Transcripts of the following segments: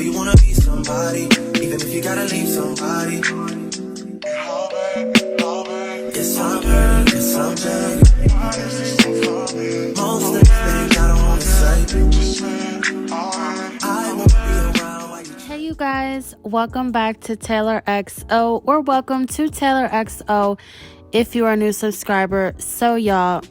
you wanna be somebody, even if you gotta leave somebody. Yes, I'm hurt, yes, I'm dead. Most things I don't wanna say. I won't be around while you. Hey you guys, welcome back to Taylor XO, or welcome to Taylor XO if you are a new subscriber. So y'all,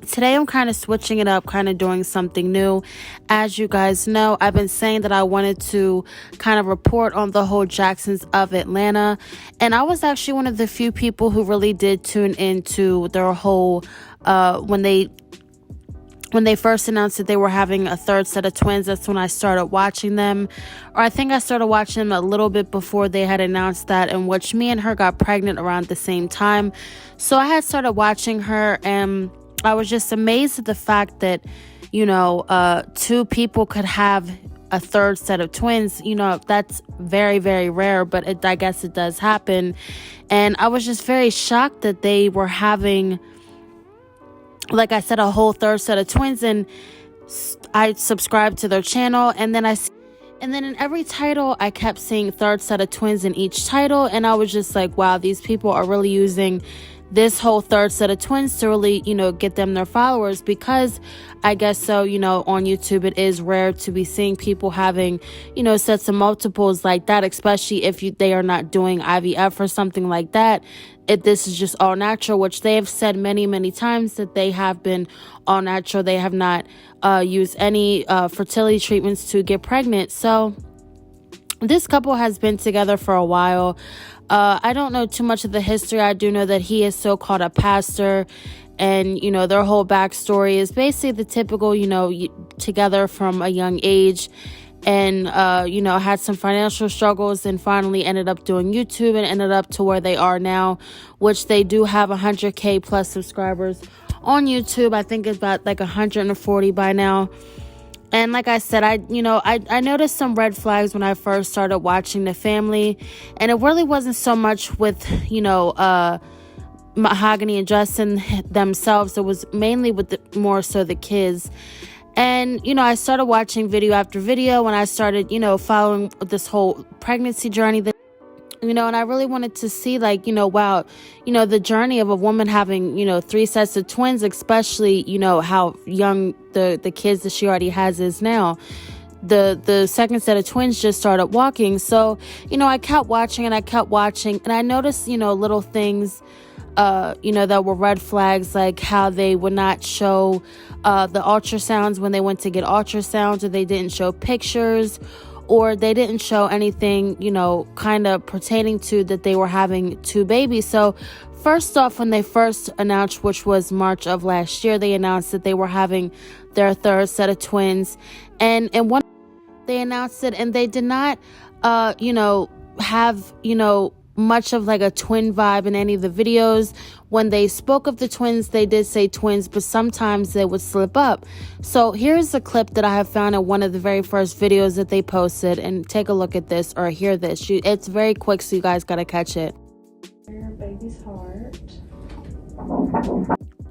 today I'm kind of switching it up, kind of doing something new. As you guys know, I've been saying that I wanted to kind of report on the whole Jacksons of Atlanta, and I was actually one of the few people who really did tune into their whole when they first announced that they were having a third set of twins. That's when I started watching them, or I think I started watching them a little bit before they had announced that, in which me and her got pregnant around the same time. So I had started watching her, and I was just amazed at the fact that, two people could have a third set of twins. That's very, very rare, but I guess it does happen. And I was just very shocked that they were having, like I said, a whole third set of twins. And I subscribed to their channel, and then in every title I kept seeing third set of twins in each title, and I was just like, wow, these people are really using this whole third set of twins to really, get them their followers, because I guess so, on YouTube it is rare to be seeing people having, sets of multiples like that, especially if they are not doing IVF or something like that. This is just all natural, which they have said many, many times that they have been all natural. They have not used any fertility treatments to get pregnant. So this couple has been together for a while. I don't know too much of the history. I do know that he is so-called a pastor, and, their whole backstory is basically the typical, together from a young age, and, had some financial struggles, and finally ended up doing YouTube and ended up to where they are now, which they do have 100K plus subscribers on YouTube. I think it's about like 140 by now. And like I said, I noticed some red flags when I first started watching the family, and it really wasn't so much with, Mahogany and Justin themselves. It was mainly with more so the kids. And, I started watching video after video when I started, following this whole pregnancy journey that, and I really wanted to see, like, wow, the journey of a woman having, 3 sets of twins, especially, how young the kids that she already has is now. The second set of twins just started walking. So, I kept watching, and I noticed, little things, that were red flags, like how they would not show the ultrasounds when they went to get ultrasounds, or they didn't show pictures, or they didn't show anything, kind of pertaining to that they were having 2 babies. So first off, when they first announced, which was March of last year, they announced that they were having their third set of twins. And one, they announced it, and they did not, have, much of like a twin vibe in any of the videos. When they spoke of the twins, they did say twins, but sometimes they would slip up. So here's a clip that I have found in one of the very first videos that they posted, and take a look at this or hear this. It's very quick, so you guys gotta catch it. Your baby's heart.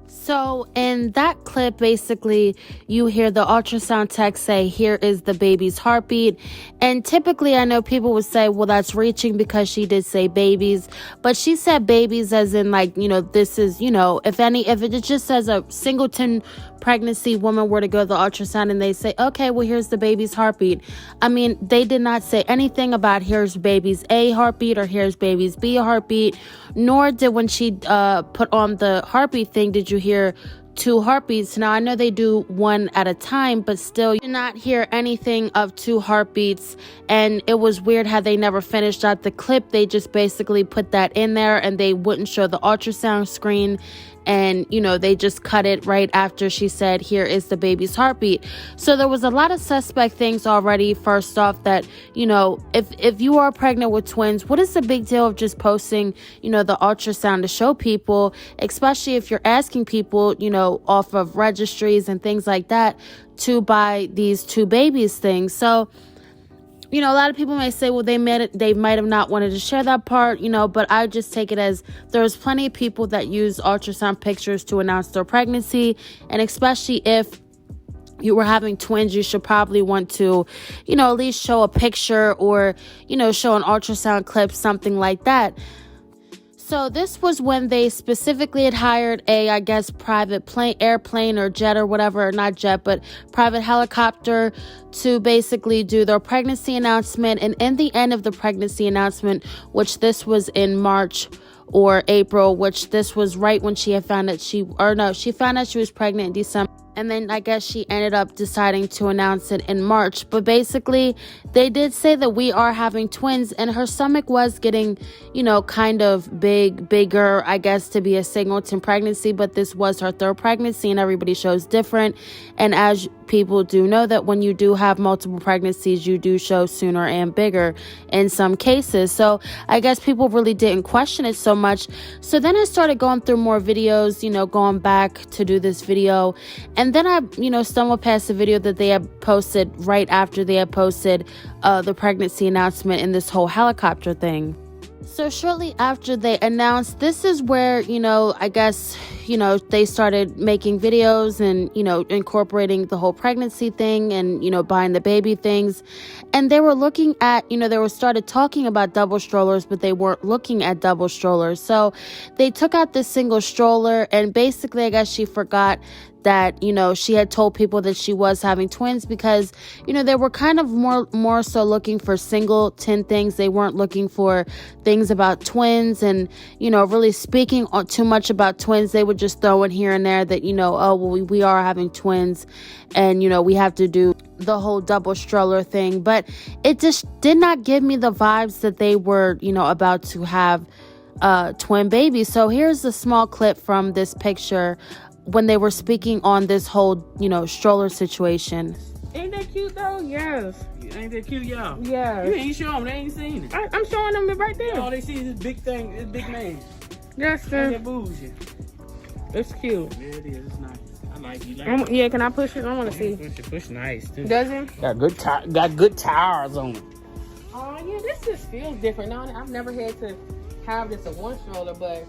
So in that clip, basically, you hear the ultrasound tech say, here is the baby's heartbeat. And typically, I know people would say, well, that's reaching, because she did say babies. But she said babies as in, like, this is, if it just says a singleton pregnancy woman were to go to the ultrasound and they say, okay, well, here's the baby's heartbeat. I mean, they did not say anything about here's baby's A heartbeat or here's baby's B heartbeat, nor did when she put on the heartbeat thing, did you hear 2 heartbeats. Now, I know they do 1 at a time, but still, you did not hear anything of 2 heartbeats. And it was weird how they never finished out the clip. They just basically put that in there, and they wouldn't show the ultrasound screen. And, they just cut it right after she said, here is the baby's heartbeat. So there was a lot of suspect things already. First off, that, if you are pregnant with twins, what is the big deal of just posting, the ultrasound to show people, especially if you're asking people, off of registries and things like that to buy these 2 babies things. So, a lot of people may say, well, they might have not wanted to share that part, but I just take it as there's plenty of people that use ultrasound pictures to announce their pregnancy. And especially if, you were having twins, you should probably want to, you know, at least show a picture or, you know, show an ultrasound clip, something like that. So this was when they specifically had hired a, I guess, private airplane or jet or whatever, not jet, but private helicopter to basically do their pregnancy announcement. And in the end of the pregnancy announcement, which this was in March or April, which this was right when she had found that she found out she was pregnant in December. And then I guess she ended up deciding to announce it in March. But basically, they did say that we are having twins, and her stomach was getting, you know, kind of bigger, I guess, to be a singleton pregnancy. But this was her third pregnancy, and everybody shows different. And as people do know, that when you do have multiple pregnancies, you do show sooner and bigger in some cases. So I guess people really didn't question it so much. So then I started going through more videos, you know, going back to do this video. And then I, you know, stumbled past a video that they had posted right after they had posted the pregnancy announcement and this whole helicopter thing. So shortly after they announced, this is where, you know, I guess, you know, they started making videos and, you know, incorporating the whole pregnancy thing and, you know, buying the baby things. And they were looking at, you know, they were started talking about double strollers, but they weren't looking at double strollers. So they took out this single stroller, and basically, I guess she forgot that, you know, she had told people that she was having twins, because, you know, they were kind of more so looking for singleton things. They weren't looking for things about twins and, you know, really speaking too much about twins. They would just throw in here and there that, you know, oh, well, we are having twins and, you know, we have to do the whole double stroller thing. But it just did not give me the vibes that they were, you know, about to have twin babies. So here's a small clip from this picture when they were speaking on this whole, you know, stroller situation. Ain't that cute though? Yes. Ain't that cute, y'all? Yes. You ain't showing them. They ain't seen it. I'm showing them it right there. All they see is this big thing, this big man. Yes, Ain't sir. that bougie? It's cute. Yeah, it is. It's nice. I like you. Yeah, can I push it? I want to see. Push nice too. Does it? Got good tires on it. Oh, yeah, this just feels different. Now, I've never had to have this in one stroller, but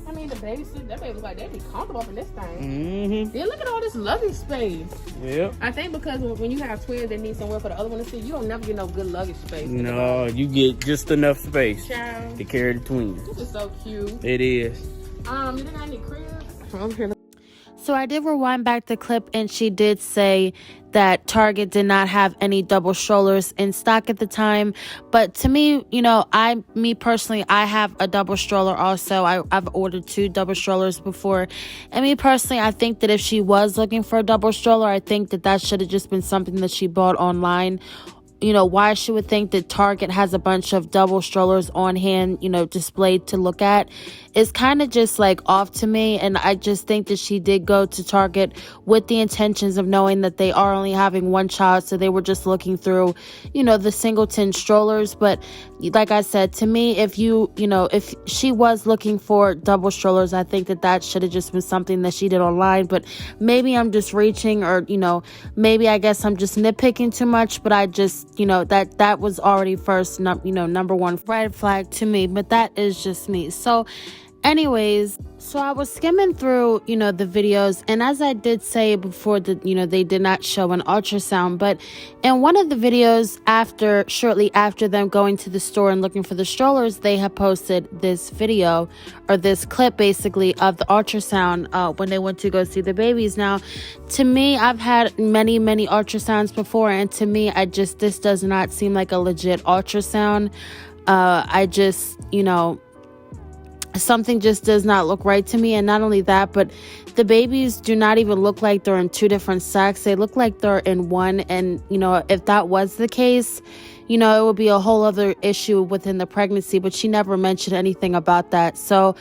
I mean, the baby seat, that baby look like they'd be comfortable up in this thing. Mm-hmm. Yeah, look at all this luggage space. Yep. I think because when you have twins, they need somewhere for the other one to sit. You don't never get no good luggage space. No, you get just enough space Child. to carry the twins. This is so cute. It is. You think I need cribs? Over here. So I did rewind back the clip, and she did say that Target did not have any double strollers in stock at the time. But to me, you know, me personally, I have a double stroller also. I've ordered 2 double strollers before. And me personally, I think that if she was looking for a double stroller, I think that should have just been something that she bought online. You know, why she would think that Target has a bunch of double strollers on hand, you know, displayed to look at is kind of just like off to me. And I just think that she did go to Target with the intentions of knowing that they are only having one child. So they were just looking through, you know, the singleton strollers. But like I said, to me, if she was looking for double strollers, I think that should have just been something that she did online. But maybe I'm just reaching, or, you know, maybe I guess I'm just nitpicking too much. But I just, you know, that was already first, number one red flag to me. But that is just me. So anyways, so I was skimming through, you know, the videos, and as I did say before, that, you know, they did not show an ultrasound, but in one of the videos shortly after them going to the store and looking for the strollers, they had posted this video, or this clip basically, of the ultrasound when they went to go see the babies. Now, to me, I've had many ultrasounds before, and to me, this does not seem like a legit ultrasound. I just, you know, something just does not look right to me. And not only that, but the babies do not even look like they're in 2 different sacks. They look like they're in one. And, you know, if that was the case, you know, it would be a whole other issue within the pregnancy. But she never mentioned anything about that. So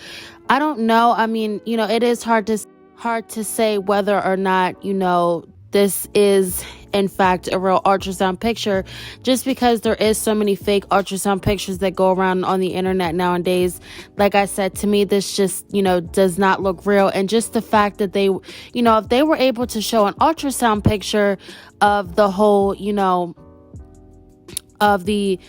I don't know. I mean, you know, it is hard to say whether or not, you know, this is in fact a real ultrasound picture, just because there is so many fake ultrasound pictures that go around on the internet nowadays. Like I said, to me, this just, you know, does not look real. And just the fact that they, you know, if they were able to show an ultrasound picture of the whole, you know, of the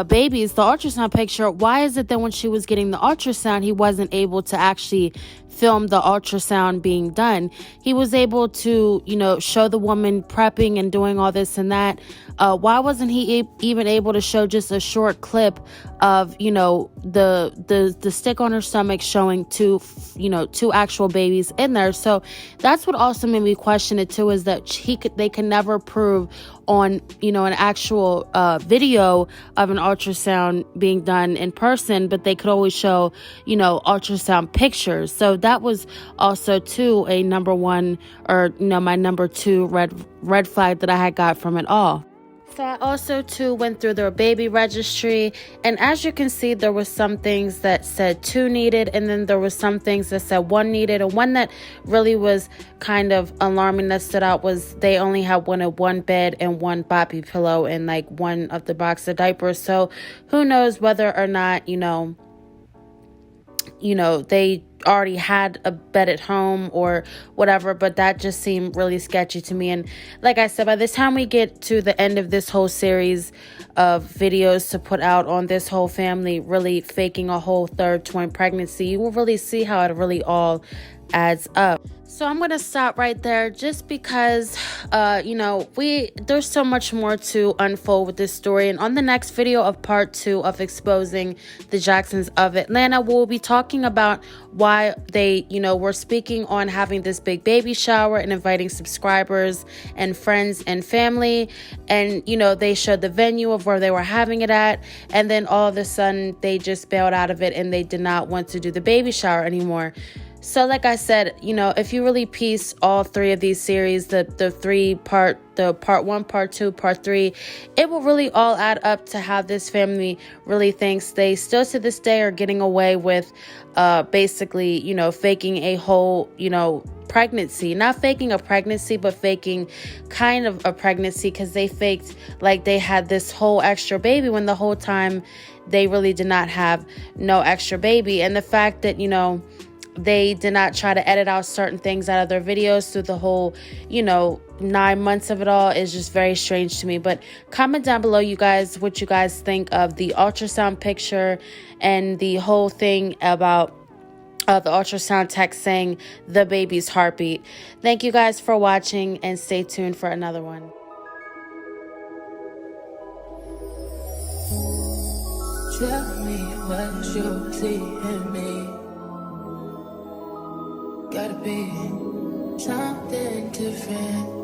babies, the ultrasound picture, why is it that when she was getting the ultrasound, he wasn't able to actually film the ultrasound being done? He was able to, show the woman prepping and doing all this and that. Why wasn't he even able to show just a short clip of, the stick on her stomach showing two actual babies in there? So that's what also made me question it too, is that they can never prove on, an actual video of an ultrasound being done in person, but they could always show, ultrasound pictures. So that was also too a number one, or my number two red flag that I had got from it all. So I also too went through their baby registry, and as you can see, there was some things that said 2 needed, and then there was some things that said 1 needed. And one that really was kind of alarming that stood out was they only had one bed and 1 boppy pillow and like 1 of the box of diapers. So who knows whether or not they already had a bed at home or whatever, but that just seemed really sketchy to me. And like I said, by the time we get to the end of this whole series of videos to put out on this whole family really faking a whole 3rd twin pregnancy, you will really see how it really all adds up. So I'm going to stop right there just because, there's so much more to unfold with this story. And on the next video of part 2 of exposing the Jacksons of Atlanta, we'll be talking about why they, were speaking on having this big baby shower and inviting subscribers and friends and family. And, they showed the venue of where they were having it at. And then all of a sudden they just bailed out of it and they did not want to do the baby shower anymore. So like I said, if you really piece all 3 of these series, the part 1, part 2, part 3, it will really all add up to how this family really thinks they still to this day are getting away with basically, faking a whole, pregnancy. Not faking a pregnancy, but faking kind of a pregnancy, because they faked like they had this whole extra baby when the whole time they really did not have no extra baby. And the fact that, they did not try to edit out certain things out of their videos through the whole, 9 months of it all is just very strange to me. But comment down below, you guys, what you guys think of the ultrasound picture and the whole thing about the ultrasound text saying the baby's heartbeat. Thank you guys for watching, and stay tuned for another one. Tell me what you see in me. Gotta be something different.